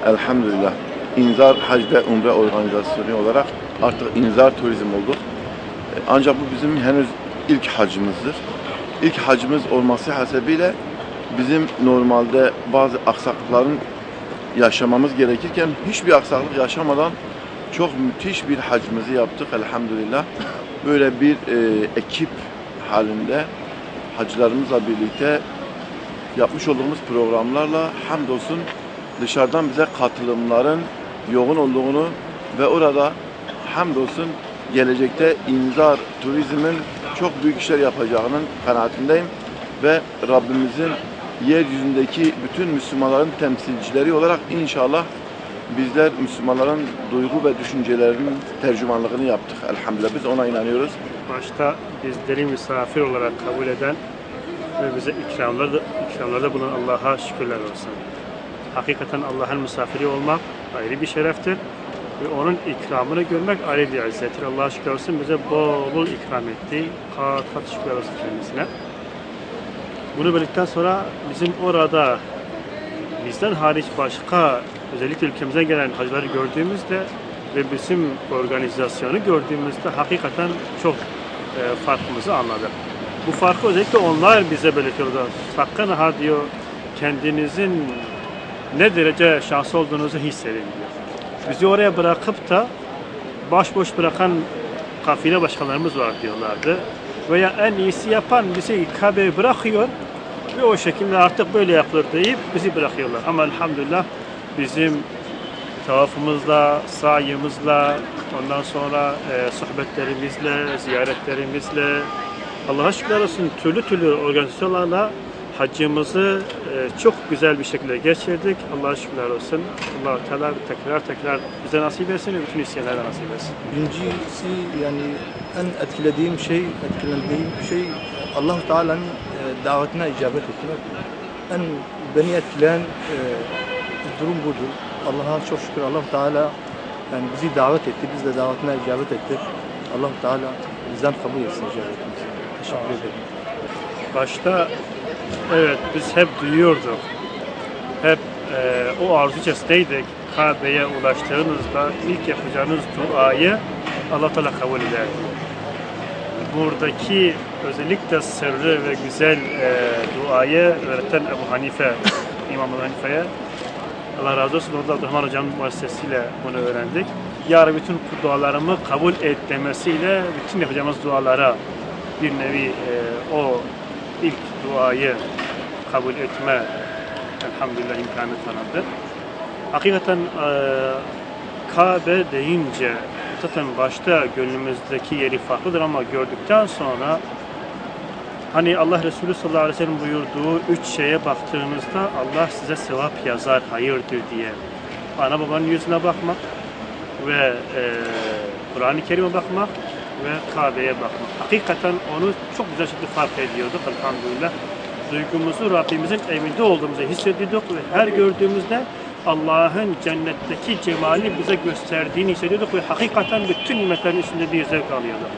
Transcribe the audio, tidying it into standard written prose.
elhamdülillah İnzar Hac ve Umre Organizasyonu olarak artık İnzar Turizm olduk. Ancak bu bizim henüz ilk hacımızdır. İlk hacımız olması hasebiyle bizim normalde bazı aksaklıkların yaşamamız gerekirken hiçbir aksaklık yaşamadan çok müthiş bir hacımızı yaptık elhamdülillah. Böyle bir ekip halinde hacılarımızla birlikte yapmış olduğumuz programlarla hamdolsun dışarıdan bize katılımların yoğun olduğunu ve orada hamdolsun gelecekte İnzar Turizm'in çok büyük işler yapacağının kanaatindeyim ve Rabbimizin yeryüzündeki bütün Müslümanların temsilcileri olarak inşallah bizler Müslümanların duygu ve düşüncelerinin tercümanlığını yaptık. Elhamdülillah biz ona inanıyoruz. Başta bizleri misafir olarak kabul eden ve bize ikramlarda bulunan Allah'a şükürler olsun. Hakikaten Allah'ın misafiri olmak ayrı bir şereftir ve onun ikramını görmek ayrı bir izzettir. Allah'a şükür olsun bize bol bol ikram etti. Kat kat şükürler olsun kendisine. Bunu bildikten sonra bizim orada bizden hariç başka özellikle ülkemize gelen hacıları gördüğümüzde ve bizim organizasyonu gördüğümüzde hakikaten çok farkımızı anladık. Bu farkı özellikle onlar bize belirtiyorlar. Sakın ha diyor, kendinizin ne derece şanslı olduğunuzu hissedin diyor. Bizi oraya bırakıp da başboş bırakan kafile başkanlarımız var diyorlardı. Veya en iyisi yapan bizi Kabe'ye bırakıyor ve o şekilde artık böyle yapılır deyip bizi bırakıyorlar. Ama elhamdülillah bizim tavafımızla, sayımızla, ondan sonra sohbetlerimizle, ziyaretlerimizle, Allah'a şükürler olsun türlü organizasyonlarla haccımızı çok güzel bir şekilde geçirdik. Allah'a şükürler olsun. Allah-u Teala tekrar bize nasip etsin ve bütün isteyenlere nasip etsin. Birincisi yani en etkilendiğim şey Allah-u Teala'nın davetine icabet etmek. En beni etkileyen durum budur. Allah'a çok şükür Allah-u Teala yani bizi davet etti. Biz de davetine icabet ettik. Allah-u Teala bizden kabul etsin icabetimizi. Teşekkür ederim. Başta evet biz hep duyuyorduk. Hep o arzu içerisindeydik. Kabe'ye ulaştığınızda ilk yapacağınız duayı Allah Teala kabul eder. Buradaki özellikle sırrı ve güzel duayı öğreten Ebu Hanife, İmam Ebu Hanife'ye Allah razı olsun. Orada Abdurrahman Hocam'ın vasıtasıyla bunu öğrendik. Yarın bütün dualarımı kabul et demesiyle bütün yapacağımız dualara bir nevi o ilk duayı kabul etme elhamdülillah imkanı tanındı. Hakikaten Kabe deyince zaten başta gönlümüzdeki yeri farklıdır ama gördükten sonra hani Allah Resulü sallallahu aleyhi ve sellem buyurduğu 3 şeye baktığınızda Allah size sevap yazar, hayırdır diye. Ana babanın yüzüne bakmak ve Kur'an-ı Kerim'e bakmak ve Kabe'ye bakmak. Hakikaten onu çok güzel şekilde fark ediyorduk elhamdülillah. Duygumuzu Rabbimizin evinde olduğumuzu hissediyorduk ve her gördüğümüzde Allah'ın cennetteki cemali bize gösterdiğini hissediyorduk ve hakikaten bütün nimetlerin üstünde bir zevk alıyorduk.